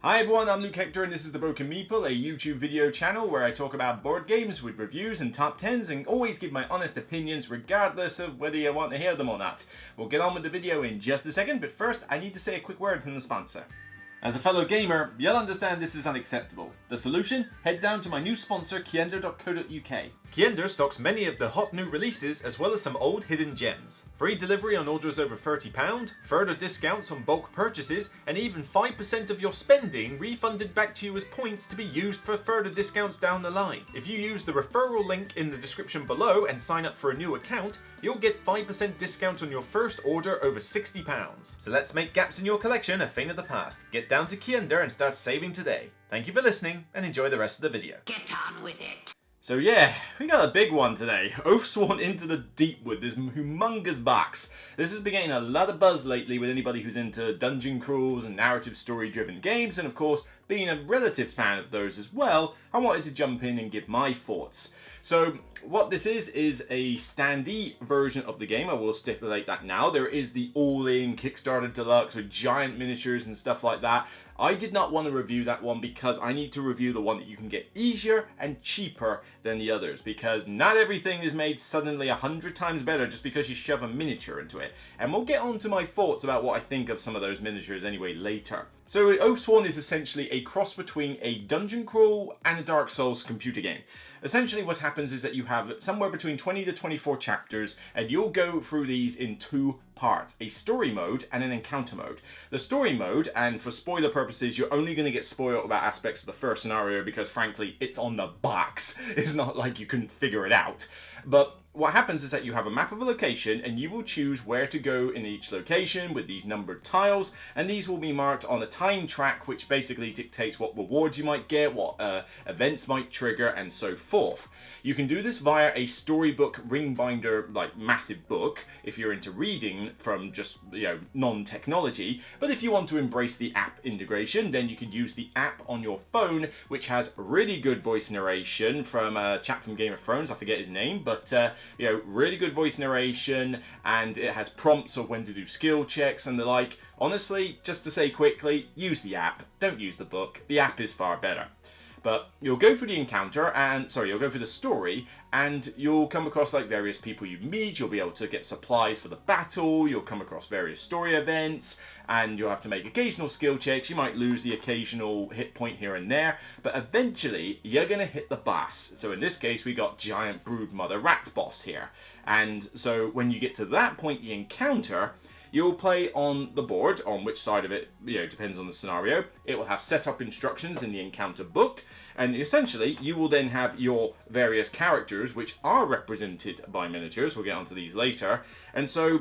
Hi everyone, I'm Luke Hector and this is The Broken Meeple, a YouTube video channel where I talk about board games with reviews and top 10s and always give my honest opinions regardless of whether you want to hear them or not. We'll get on with the video in just a second, but first I need to say a quick word from the sponsor. As a fellow gamer, you'll understand this is unacceptable. The solution? Head down to my new sponsor, Kiender.co.uk. Kiender stocks many of the hot new releases as well as some old hidden gems. Free delivery on orders over £30, further discounts on bulk purchases, and even 5% of your spending refunded back to you as points to be used for further discounts down the line. If you use the referral link in the description below and sign up for a new account, you'll get 5% discount on your first order over £60. So let's make gaps in your collection a thing of the past. Get down to Kiender and start saving today. Thank you for listening and enjoy the rest of the video. Get on with it. So yeah, we got a big one today. Oathsworn into the Deepwood, this humongous box. This has been getting a lot of buzz lately with anybody who's into dungeon crawls and narrative story driven games, and of course, being a relative fan of those as well, I wanted to jump in and give my thoughts. So what this is a standee version of the game. I will stipulate that now. There is the all-in Kickstarter Deluxe with giant miniatures and stuff like that. I did not want to review that one because I need to review the one that you can get easier and cheaper than the others, because not everything is made suddenly 100 times better just because you shove a miniature into it. And we'll get on to my thoughts about what I think of some of those miniatures anyway later. So Oathsworn is essentially a cross between a dungeon crawl and a Dark Souls computer game. Essentially what happens is that you have somewhere between 20 to 24 chapters, and you'll go through these in two parts, a story mode and an encounter mode. The story mode, and for spoiler purposes, you're only going to get spoiled about aspects of the first scenario because frankly, it's on the box. It's not like you can figure it out. But what happens is that you have a map of a location and you will choose where to go in each location with these numbered tiles, and these will be marked on a time track which basically dictates what rewards you might get, what events might trigger, and so forth. You can do this via a storybook ring binder, like massive book, if you're into reading from just, non-technology. But if you want to embrace the app integration, then you can use the app on your phone, which has really good voice narration from a chap from Game of Thrones, I forget his name, but really good voice narration, and it has prompts of when to do skill checks and the like. Honestly, just to say quickly, use the app, don't use the book. The app is far better. But you'll go through the encounter, you'll go through the story, and you'll come across like various people you meet. You'll be able to get supplies for the battle, you'll come across various story events, and you'll have to make occasional skill checks. You might lose the occasional hit point here and there, but eventually you're going to hit the boss. So in this case, we got Giant Broodmother Rat Boss here. And so when you get to that point, the encounter, you'll play on the board, on which side of it, depends on the scenario. It will have setup instructions in the encounter book, and essentially you will then have your various characters which are represented by miniatures. We'll get onto these later. And so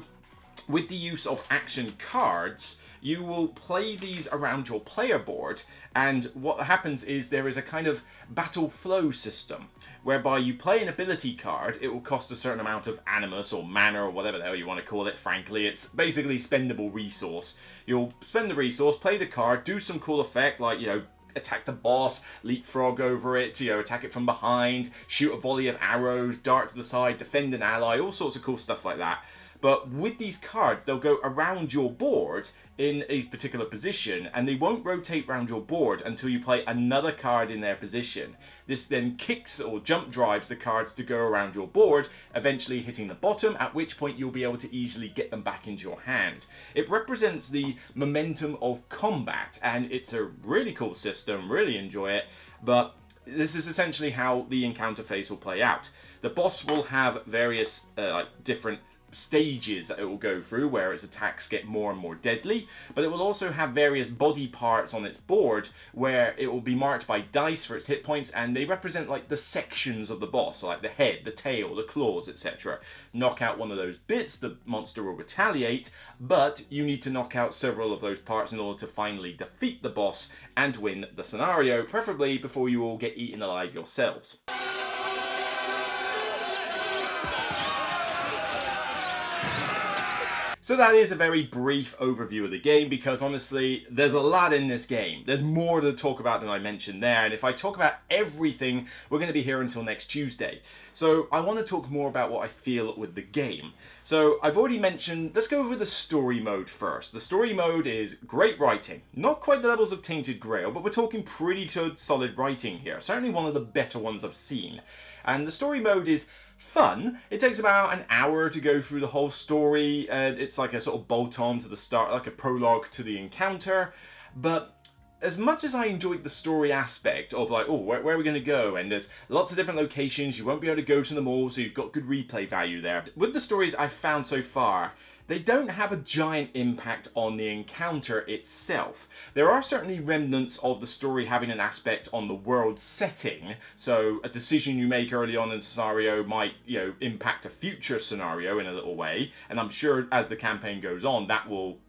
with the use of action cards, you will play these around your player board, and what happens is there is a kind of Battleflow system whereby you play an ability card. It will cost a certain amount of animus or mana or whatever the hell you want to call it. Frankly, it's basically spendable resource. You'll spend the resource, play the card, do some cool effect like, attack the boss, leapfrog over it, attack it from behind, shoot a volley of arrows, dart to the side, defend an ally, all sorts of cool stuff like that. But with these cards, they'll go around your board in a particular position, and they won't rotate around your board until you play another card in their position. This then kicks or jump drives the cards to go around your board, eventually hitting the bottom, at which point you'll be able to easily get them back into your hand. It represents the momentum of combat, and it's a really cool system, really enjoy it, but this is essentially how the encounter phase will play out. The boss will have various different stages that it will go through where its attacks get more and more deadly, but it will also have various body parts on its board where it will be marked by dice for its hit points, and they represent like the sections of the boss, so like the head, the tail, the claws, etc. Knock out one of those bits, the monster will retaliate, but you need to knock out several of those parts in order to finally defeat the boss and win the scenario, preferably before you all get eaten alive yourselves. So that is a very brief overview of the game, because honestly, there's a lot in this game. There's more to talk about than I mentioned there, and if I talk about everything, we're going to be here until next Tuesday. So I want to talk more about what I feel with the game. So I've already mentioned, let's go over the story mode first. The story mode is great writing. Not quite the levels of Tainted Grail, but we're talking pretty good, solid writing here. Certainly one of the better ones I've seen. And the story mode is fun. It takes about an hour to go through the whole story. It's like a sort of bolt-on to the start, like a prologue to the encounter. But as much as I enjoyed the story aspect of like, oh, where are we going to go? And there's lots of different locations. You won't be able to go to them all, so you've got good replay value there. With the stories I've found so far, they don't have a giant impact on the encounter itself. There are certainly remnants of the story having an aspect on the world setting, so a decision you make early on in the scenario might, impact a future scenario in a little way, and I'm sure as the campaign goes on, that will,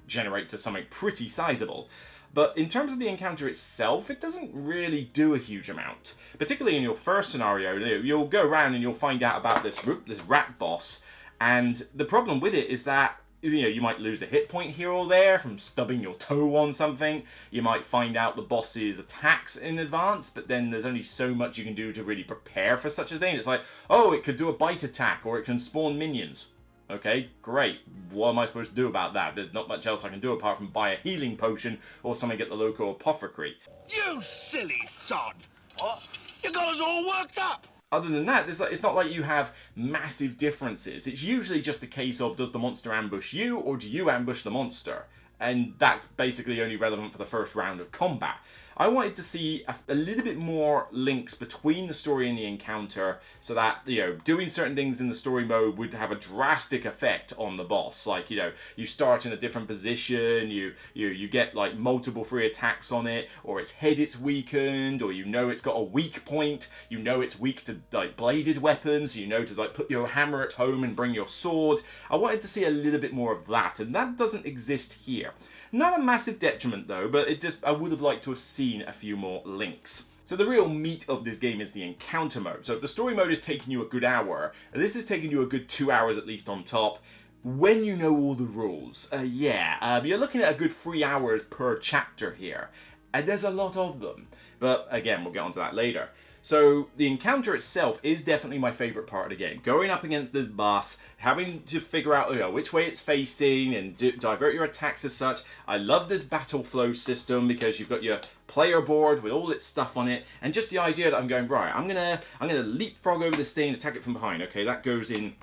generate to something pretty sizable. But in terms of the encounter itself, it doesn't really do a huge amount. Particularly in your first scenario, you'll go around and you'll find out about this rat boss. And the problem with it is that, you might lose a hit point here or there from stubbing your toe on something. You might find out the boss's attacks in advance, but then there's only so much you can do to really prepare for such a thing. It's like, oh, it could do a bite attack, or it can spawn minions. Okay, great. What am I supposed to do about that? There's not much else I can do apart from buy a healing potion or something at the local apothecary. You silly sod! What? You got us all worked up! Other than that, it's not like you have massive differences. It's usually just a case of, does the monster ambush you, or do you ambush the monster? And that's basically only relevant for the first round of combat. I wanted to see a little bit more links between the story and the encounter, so that, doing certain things in the story mode would have a drastic effect on the boss. Like, you start in a different position, you get like multiple free attacks on it, or its head it's weakened, or it's got a weak point, it's weak to like bladed weapons, to like put your hammer at home and bring your sword. I wanted to see a little bit more of that, and that doesn't exist here. Not a massive detriment though, but I would have liked to have seen a few more links. So the real meat of this game is the encounter mode. So if the story mode is taking you a good hour, this is taking you a good 2 hours at least on top, when you know all the rules. You're looking at a good 3 hours per chapter here, and there's a lot of them. But again, we'll get onto that later. So the encounter itself is definitely my favourite part of the game. Going up against this boss, having to figure out which way it's facing and divert your attacks as such. I love this Battleflow system because you've got your player board with all its stuff on it, and just the idea that I'm going, right, I'm gonna leapfrog over this thing and attack it from behind. Okay, that goes in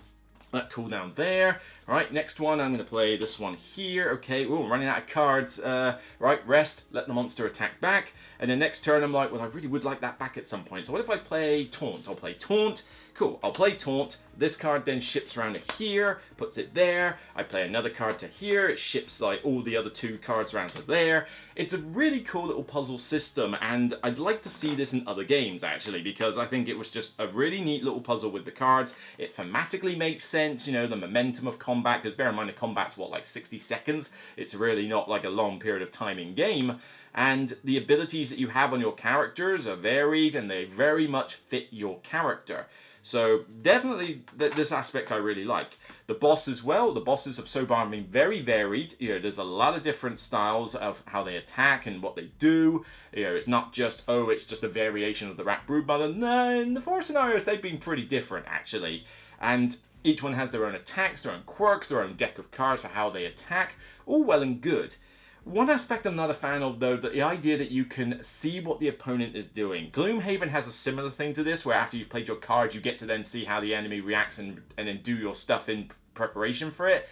that cooldown there. Right, next one, I'm going to play this one here. Okay, ooh, I'm running out of cards. Right, rest, let the monster attack back. And then next turn, I'm like, well, I really would like that back at some point. So what if I play Taunt? I'll play Taunt. Cool, I'll play Taunt. This card then ships around to here, puts it there. I play another card to here. It ships like all the other 2 cards around to there. It's a really cool little puzzle system, and I'd like to see this in other games, actually, because I think it was just a really neat little puzzle with the cards. It thematically makes sense, the momentum of combat, because bear in mind the combat's, like 60 seconds? It's really not like a long period of time in game. And the abilities that you have on your characters are varied, and they very much fit your character. So definitely this aspect I really like. The boss as well, the bosses have so far been very varied. There's a lot of different styles of how they attack and what they do. It's not just, it's just a variation of the Rat Broodmother. No, in the 4 scenarios, they've been pretty different, actually. And each one has their own attacks, their own quirks, their own deck of cards for how they attack. All well and good. One aspect I'm not a fan of, though, the idea that you can see what the opponent is doing. Gloomhaven has a similar thing to this, where after you've played your cards, you get to then see how the enemy reacts and then do your stuff in preparation for it.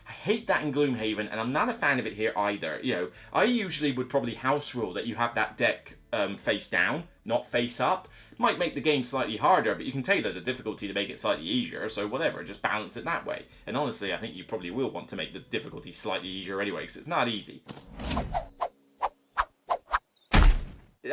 I hate that in Gloomhaven, and I'm not a fan of it here either. I usually would probably house rule that you have that deck face down, not face up. Might make the game slightly harder, but you can tailor the difficulty to make it slightly easier, so whatever, just balance it that way. And honestly, I think you probably will want to make the difficulty slightly easier anyway, because it's not easy.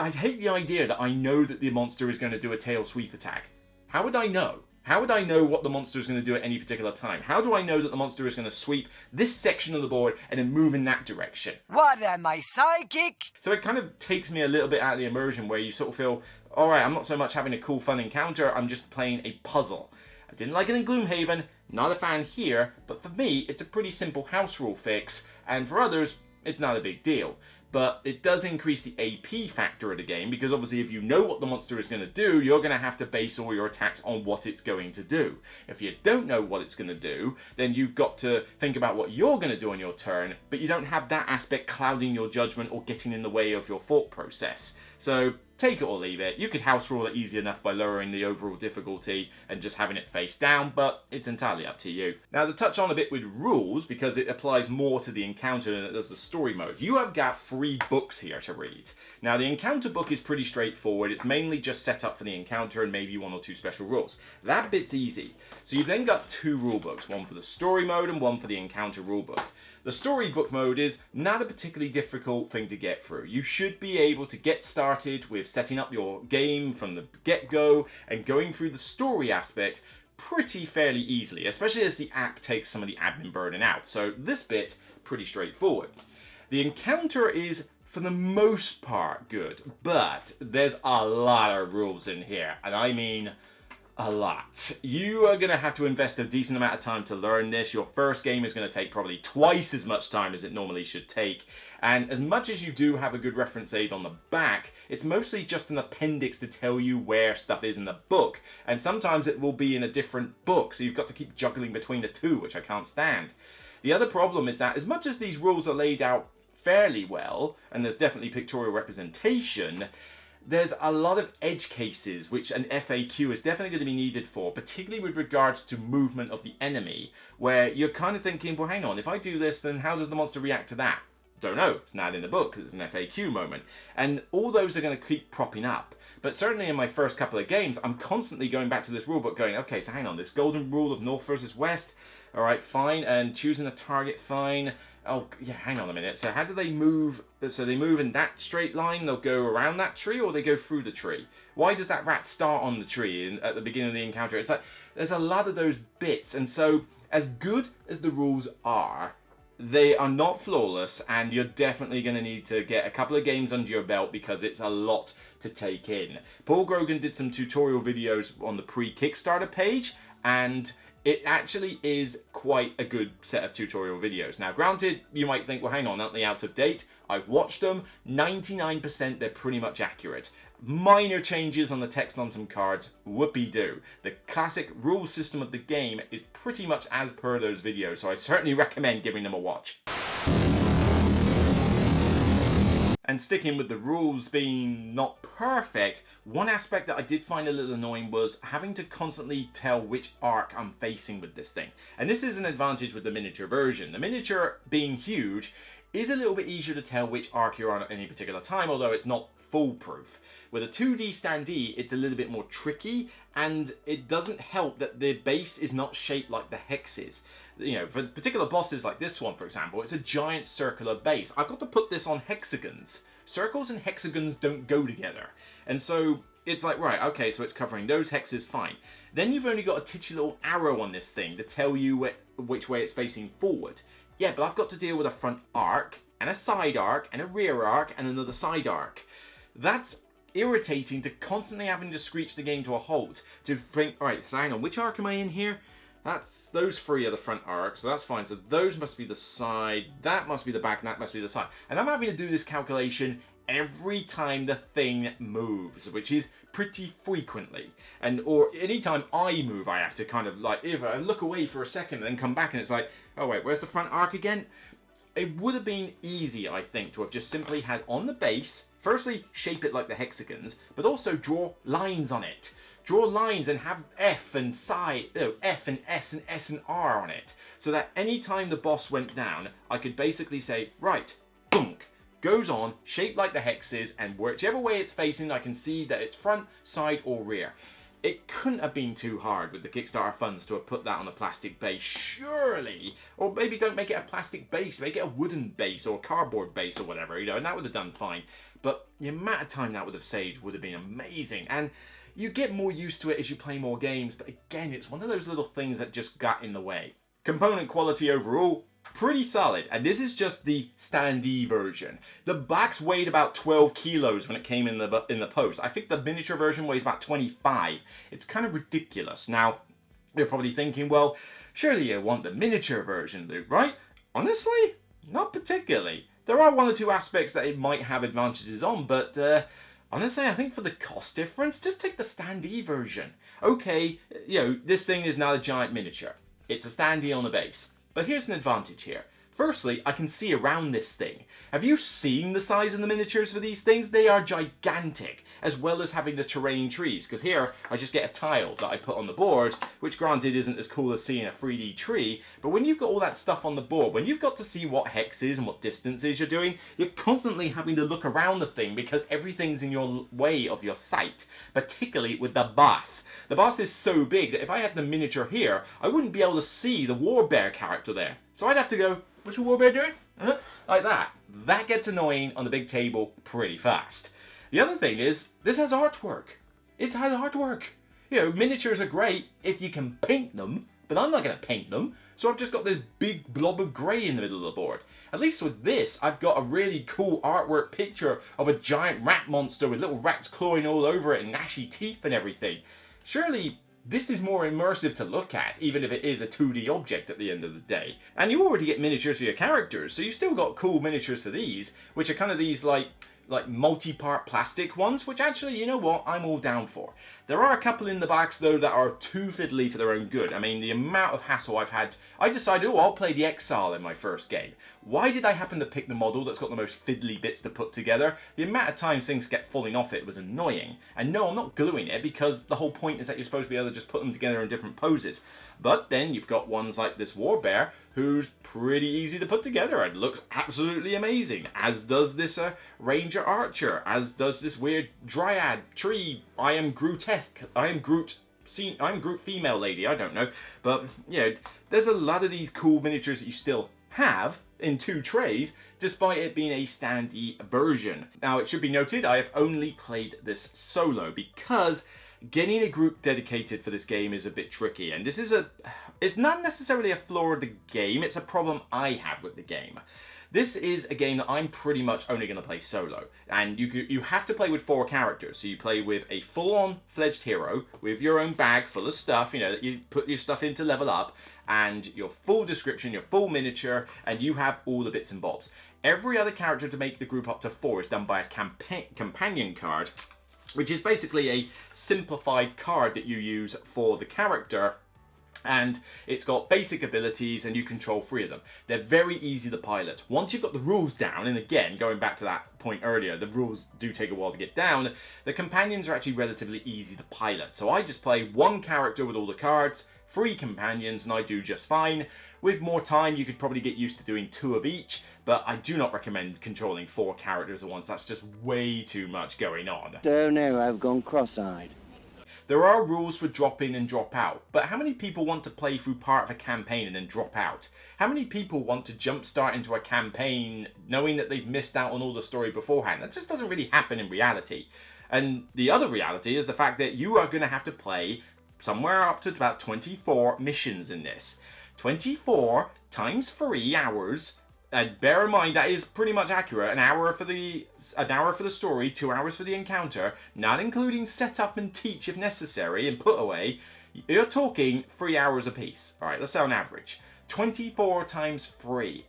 I hate the idea that I know that the monster is going to do a tail sweep attack. How would I know? How would I know what the monster is going to do at any particular time? How do I know that the monster is going to sweep this section of the board and then move in that direction? What am I, psychic? So it kind of takes me a little bit out of the immersion, where you sort of feel, alright, I'm not so much having a cool, fun encounter, I'm just playing a puzzle. I didn't like it in Gloomhaven, not a fan here, but for me, it's a pretty simple house rule fix, and for others, it's not a big deal. But it does increase the AP factor of the game, because obviously if you know what the monster is going to do, you're going to have to base all your attacks on what it's going to do. If you don't know what it's going to do, then you've got to think about what you're going to do on your turn, but you don't have that aspect clouding your judgment or getting in the way of your thought process. So take it or leave it. You could house rule it easy enough by lowering the overall difficulty and just having it face down, but it's entirely up to you. Now, to touch on a bit with rules, because it applies more to the encounter than it does the story mode, you have got 3 books here to read. Now, the encounter book is pretty straightforward. It's mainly just set up for the encounter and maybe 1 or 2 special rules. That bit's easy. So you've then got 2 rule books, one for the story mode and one for the encounter rule book. The storybook mode is not a particularly difficult thing to get through. You should be able to get started with setting up your game from the get-go and going through the story aspect pretty fairly easily, especially as the app takes some of the admin burden out. So this bit, pretty straightforward. The encounter is, for the most part, good, but there's a lot of rules in here, and I mean a lot. You are going to have to invest a decent amount of time to learn this. Your first game is going to take probably twice as much time as it normally should take. And as much as you do have a good reference aid on the back, it's mostly just an appendix to tell you where stuff is in the book. And sometimes it will be in a different book, so you've got to keep juggling between the two, which I can't stand. The other problem is that as much as these rules are laid out fairly well, and there's definitely pictorial representation, there's a lot of edge cases which an FAQ is definitely going to be needed for, particularly with regards to movement of the enemy, where you're kind of thinking, well, hang on, if I do this, then how does the monster react to that? Don't know, it's not in the book because it's an FAQ moment. And all those are going to keep propping up. But certainly in my first couple of games, I'm constantly going back to this rulebook going, okay, so hang on, this golden rule of north versus west, all right, fine, and choosing a target, fine. Oh, yeah, hang on a minute. So how do they move? So they move in that straight line, they'll go around that tree, or they go through the tree? Why does that rat start on the tree at the beginning of the encounter? It's like, there's a lot of those bits, and so as good as the rules are, they are not flawless, and you're definitely going to need to get a couple of games under your belt because it's a lot to take in. Paul Grogan did some tutorial videos on the pre-Kickstarter page, and it actually is quite a good set of tutorial videos. Now, granted, you might think, well, hang on, aren't they out of date? I've watched them. 99% they're pretty much accurate. Minor changes on the text on some cards, whoopee-doo. The classic rule system of the game is pretty much as per those videos, so I certainly recommend giving them a watch. And sticking with the rules being not perfect, one aspect that I did find a little annoying was having to constantly tell which arc I'm facing with this thing. And this is an advantage with the miniature version. The miniature being huge is a little bit easier to tell which arc you're on at any particular time, although it's not foolproof. With a 2D standee, it's a little bit more tricky, and it doesn't help that the base is not shaped like the hexes. You know, for particular bosses like this one, for example, it's a giant circular base. I've got to put this on hexagons. Circles and hexagons don't go together. And so it's like, right, okay, so it's covering those hexes, fine. Then you've only got a titchy little arrow on this thing to tell you which way it's facing forward. Yeah, but I've got to deal with a front arc, and a side arc, and a rear arc, and another side arc. That's irritating to constantly having to screech the game to a halt. To think, alright, so hang on, which arc am I in here? Those 3 are the front arcs, so that's fine. So those must be the side, that must be the back, and that must be the side. And I'm having to do this calculation every time the thing moves, which is pretty frequently. Or anytime I move, I have to kind of like, if I look away for a second and then come back and it's like, oh wait, where's the front arc again? It would have been easy, I think, to have just simply had on the base, firstly, shape it like the hexagons, but also draw lines on it. Draw lines and have F and F and S and S and R on it. So that any time the boss went down, I could basically say, right, dunk, goes on, shaped like the hexes, and whichever way it's facing, I can see that it's front, side, or rear. It couldn't have been too hard with the Kickstarter funds to have put that on a plastic base, surely. Or maybe don't make it a plastic base, make it a wooden base or cardboard base or whatever, you know, and that would have done fine. But the amount of time that would have saved would have been amazing. And you get more used to it as you play more games, but again, it's one of those little things that just got in the way. Component quality overall, pretty solid, and this is just the standee version. The backs weighed about 12 kilos when it came in the post. I think the miniature version weighs about 25. It's kind of ridiculous. Now, You're probably thinking, well, surely you want the miniature version, Luke, right? Honestly, not particularly. There are one or two aspects that it might have advantages on, but honestly, I think for the cost difference, just take the standee version. Okay, this thing is now a giant miniature. It's a standee on a base. But here's an advantage here. Firstly, I can see around this thing. Have you seen the size of the miniatures for these things? They are gigantic, as well as having the terrain trees. Because here, I just get a tile that I put on the board, which granted isn't as cool as seeing a 3D tree, but when you've got all that stuff on the board, when you've got to see what hexes and what distances you're doing, you're constantly having to look around the thing because everything's in your way of your sight, particularly with the boss. The boss is so big that if I had the miniature here, I wouldn't be able to see the warbear character there. So I'd have to go, what's your warbear doing? Like that. That gets annoying on the big table pretty fast. The other thing is, this has artwork. It has artwork. Miniatures are great if you can paint them, but I'm not going to paint them, so I've just got this big blob of grey in the middle of the board. At least with this, I've got a really cool artwork picture of a giant rat monster with little rats clawing all over it and gnashy teeth and everything. Surely this is more immersive to look at, even if it is a 2D object at the end of the day. And you already get miniatures for your characters, so you've still got cool miniatures for these, which are kind of these like multi-part plastic ones, which actually, you know what, I'm all down for. There are a couple in the box though that are too fiddly for their own good. I mean, the amount of hassle I've had. I decided, I'll play the Exile in my first game. Why did I happen to pick the model that's got the most fiddly bits to put together? The amount of times things get falling off it was annoying. And no, I'm not gluing it because the whole point is that you're supposed to be able to just put them together in different poses. But then you've got ones like this Warbear, who's pretty easy to put together and looks absolutely amazing, as does this Ranger Archer, as does this weird Dryad tree. I am Groot female lady, I don't know. But, there's a lot of these cool miniatures that you still have in 2 trays, despite it being a standee version. Now, it should be noted, I have only played this solo because getting a group dedicated for this game is a bit tricky, and it's not necessarily a flaw of the game, it's a problem I have with the game. This is a game that I'm pretty much only going to play solo, and you have to play with 4 characters. So you play with a full-on fledged hero with your own bag full of stuff, that you put your stuff in to level up, and your full description, your full miniature, and you have all the bits and bobs. Every other character to make the group up to 4 is done by a companion card, which is basically a simplified card that you use for the character, and it's got basic abilities and you control 3 of them. They're very easy to pilot. Once you've got the rules down, and again, going back to that point earlier, the rules do take a while to get down, the companions are actually relatively easy to pilot. So I just play 1 character with all the cards, 3 companions, and I do just fine. With more time, you could probably get used to doing 2 of each, but I do not recommend controlling 4 characters at once. That's just way too much going on. Oh no, I've gone cross-eyed. There are rules for drop in and drop out, but how many people want to play through part of a campaign and then drop out? How many people want to jumpstart into a campaign knowing that they've missed out on all the story beforehand? That just doesn't really happen in reality. And the other reality is the fact that you are going to have to play somewhere up to about 24 missions in this. 24 times 3 hours. And bear in mind that is pretty much accurate. An hour for the story, 2 hours for the encounter, not including setup and teach if necessary and put away. You're talking 3 hours apiece. Alright, let's say on average. 24 times 3.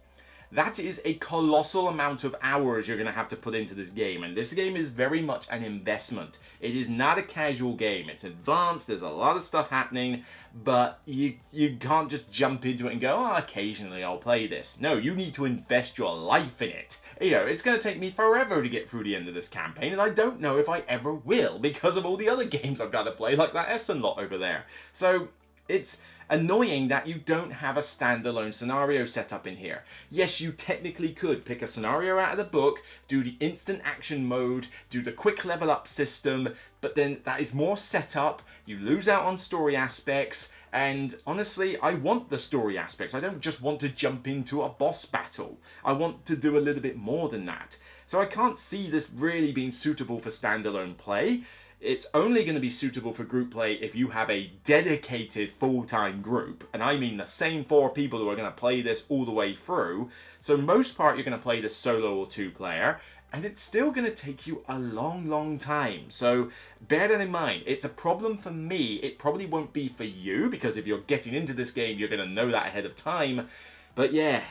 That is a colossal amount of hours you're going to have to put into this game, and this game is very much an investment. It is not a casual game. It's advanced, there's a lot of stuff happening, but you can't just jump into it and go, occasionally I'll play this. No, you need to invest your life in it. It's going to take me forever to get through the end of this campaign, and I don't know if I ever will because of all the other games I've got to play, like that Essen lot over there. So it's annoying that you don't have a standalone scenario set up in here. Yes, you technically could pick a scenario out of the book, do the instant action mode, do the quick level up system, but then that is more setup, you lose out on story aspects, and honestly, I want the story aspects. I don't just want to jump into a boss battle. I want to do a little bit more than that. So I can't see this really being suitable for standalone play. It's only going to be suitable for group play if you have a dedicated full-time group. And I mean the same 4 people who are going to play this all the way through. So most part you're going to play this solo or 2-player. and it's still going to take you a long time. So bear that in mind. It's a problem for me. It probably won't be for you, because if you're getting into this game, you're going to know that ahead of time. But yeah,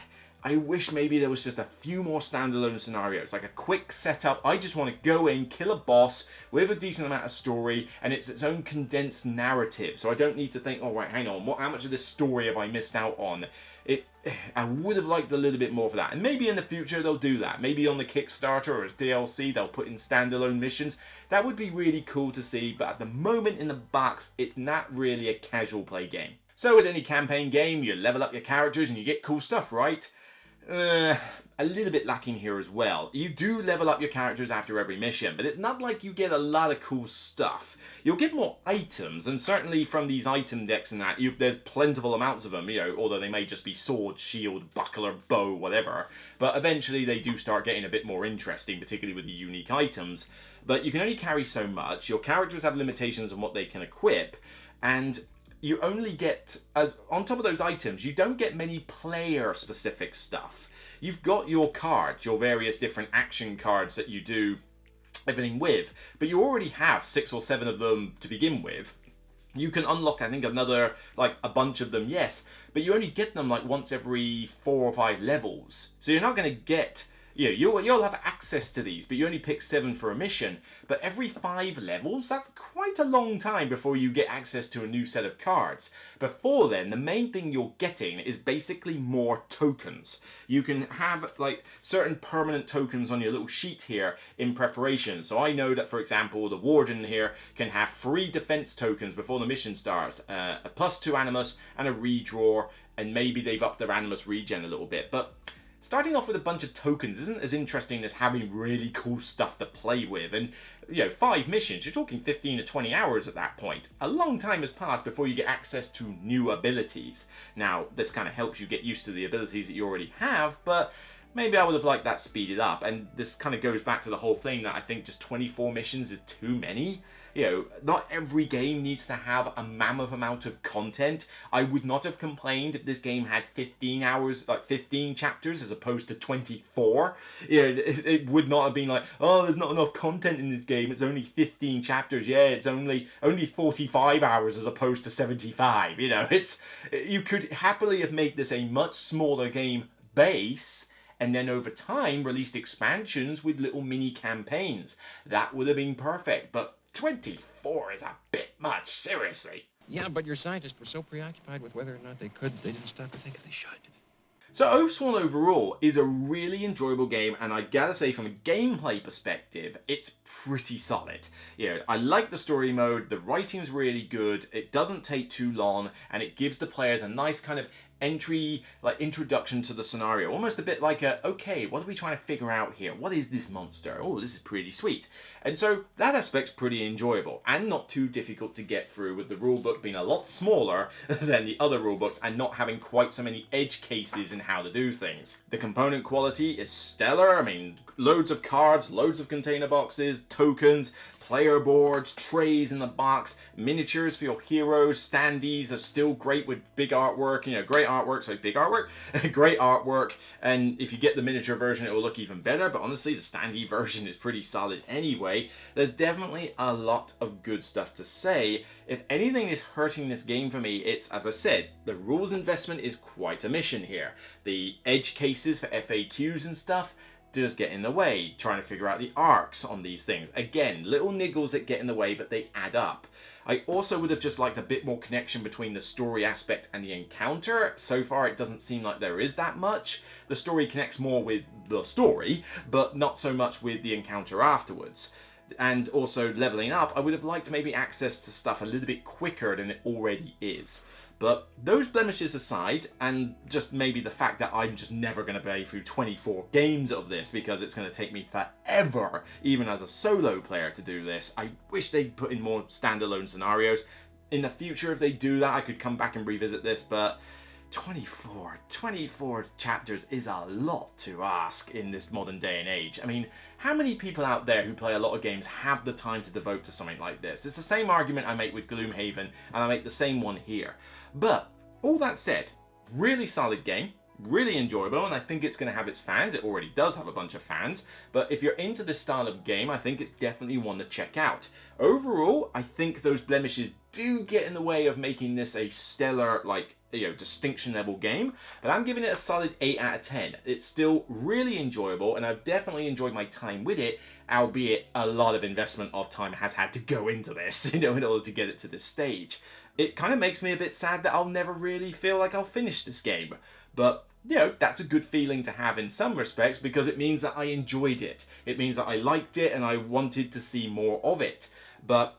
I wish maybe there was just a few more standalone scenarios, like a quick setup. I just want to go in, kill a boss with a decent amount of story, and it's its own condensed narrative. So I don't need to think, oh right, hang on, how much of this story have I missed out on? I would have liked a little bit more for that. And maybe in the future they'll do that. Maybe on the Kickstarter or as DLC they'll put in standalone missions. That would be really cool to see, but at the moment in the box, it's not really a casual play game. So with any campaign game, you level up your characters and you get cool stuff, right? A little bit lacking here as well. You do level up your characters after every mission, but it's not like you get a lot of cool stuff. You'll get more items, and certainly from these item decks and that, there's plentiful amounts of them, you know, although they may just be sword, shield, buckler, bow, whatever. But eventually they do start getting a bit more interesting, particularly with the unique items. But you can only carry so much. Your characters have limitations on what they can equip, and you only get, on top of those items, you don't get many player-specific stuff. You've got your cards, your various different action cards that you do everything with, but you already have 6 or 7 of them to begin with. You can unlock, I think, another, like, a bunch of them, yes, but you only get them, like, once every 4 or 5 levels. So you're not going to get... You'll have access to these, but you only pick 7 for a mission. But every 5 levels, that's quite a long time before you get access to a new set of cards. Before then, the main thing you're getting is basically more tokens. You can have like certain permanent tokens on your little sheet here in preparation. So I know that, for example, the Warden here can have 3 defense tokens before the mission starts. A +2 Animus and a redraw, and maybe they've upped their Animus regen a little bit. But starting off with a bunch of tokens isn't as interesting as having really cool stuff to play with. And, 5 missions, you're talking 15 to 20 hours at that point. A long time has passed before you get access to new abilities. Now, this kind of helps you get used to the abilities that you already have, but maybe I would have liked that speeded up. And this kind of goes back to the whole thing that I think just 24 missions is too many. Not every game needs to have a mammoth amount of content. I would not have complained if this game had 15 hours, like 15 chapters as opposed to 24. It would not have been like, oh, there's not enough content in this game. It's only 15 chapters. Yeah, it's only 45 hours as opposed to 75. You could happily have made this a much smaller game base, and then over time released expansions with little mini campaigns. That would have been perfect, but 24 is a bit much, seriously. Yeah, but your scientists were so preoccupied with whether or not they didn't stop to think if they should. So Oathsworn overall is a really enjoyable game, and I gotta say from a gameplay perspective, it's pretty solid. I like the story mode, the writing's really good, it doesn't take too long, and it gives the players a nice kind of introduction to the scenario. Almost a bit like okay, what are we trying to figure out here? What is this monster? Oh, this is pretty sweet. And so that aspect's pretty enjoyable and not too difficult to get through, with the rulebook being a lot smaller than the other rulebooks and not having quite so many edge cases in how to do things. The component quality is stellar. I mean, loads of cards, loads of container boxes, tokens, player boards, trays in the box, miniatures for your heroes, standees are still great with big artwork, great artwork, so big artwork, great artwork, and if you get the miniature version it will look even better, but honestly the standee version is pretty solid anyway. There's definitely a lot of good stuff to say. If anything is hurting this game for me, it's, as I said, the rules investment is quite a mission here. The edge cases for FAQs and stuff does get in the way, trying to figure out the arcs on these things. Again, little niggles that get in the way, but they add up. I also would have just liked a bit more connection between the story aspect and the encounter. So far it doesn't seem like there is that much. The story connects more with the story, but not so much with the encounter afterwards. And also leveling up, I would have liked maybe access to stuff a little bit quicker than it already is. But those blemishes aside, and just maybe the fact that I'm just never going to play through 24 games of this because it's going to take me forever, even as a solo player, to do this, I wish they'd put in more standalone scenarios. In the future, if they do that, I could come back and revisit this, but 24 chapters is a lot to ask in this modern day and age. I mean, how many people out there who play a lot of games have the time to devote to something like this? It's the same argument I make with Gloomhaven, and I make the same one here. But all that said, really solid game, really enjoyable, and I think it's going to have its fans. It already does have a bunch of fans, but if you're into this style of game, I think it's definitely one to check out. Overall, I think those blemishes do get in the way of making this a stellar, like, distinction level game, but I'm giving it a solid 8 out of 10. It's still really enjoyable, and I've definitely enjoyed my time with it, albeit a lot of investment of time has had to go into this, in order to get it to this stage. It kind of makes me a bit sad that I'll never really feel like I'll finish this game, but that's a good feeling to have in some respects, because it means that I enjoyed it. It means that I liked it and I wanted to see more of it. But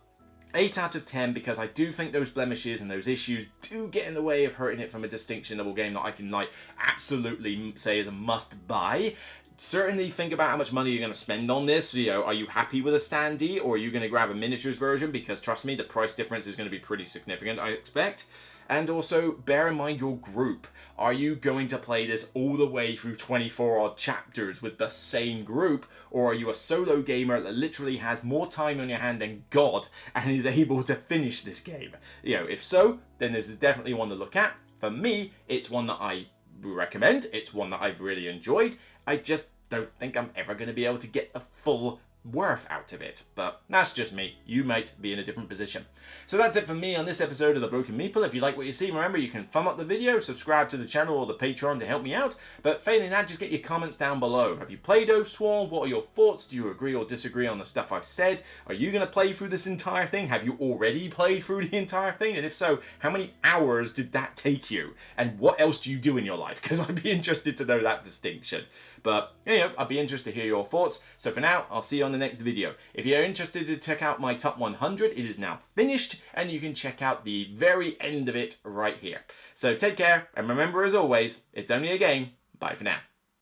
8 out of 10, because I do think those blemishes and those issues do get in the way of hurting it from a distinction level game that I can absolutely say is a must buy. Certainly think about how much money you're going to spend on this. Are you happy with a standee, or are you going to grab a miniatures version? Because trust me, the price difference is going to be pretty significant, I expect. And also, bear in mind your group. Are you going to play this all the way through 24 odd chapters with the same group? Or are you a solo gamer that literally has more time on your hand than God and is able to finish this game? If so, then this is definitely one to look at. For me, it's one that I recommend. It's one that I've really enjoyed. I just don't think I'm ever going to be able to get the full worth out of it, but that's just me. You might be in a different position. So that's it for me on this episode of The Broken Meeple. If you like what you see, remember you can thumb up the video, subscribe to the channel or the Patreon to help me out, but failing that, just get your comments down below. Have you played Oathsworn? What are your thoughts? Do you agree or disagree on the stuff I've said? Are you going to play through this entire thing? Have you already played through the entire thing? And if so, how many hours did that take you? And what else do you do in your life? Because I'd be interested to know that distinction. But, I'd be interested to hear your thoughts. So for now, I'll see you on the next video. If you're interested to check out my top 100, it is now finished, and you can check out the very end of it right here. So take care, and remember, as always, it's only a game. Bye for now.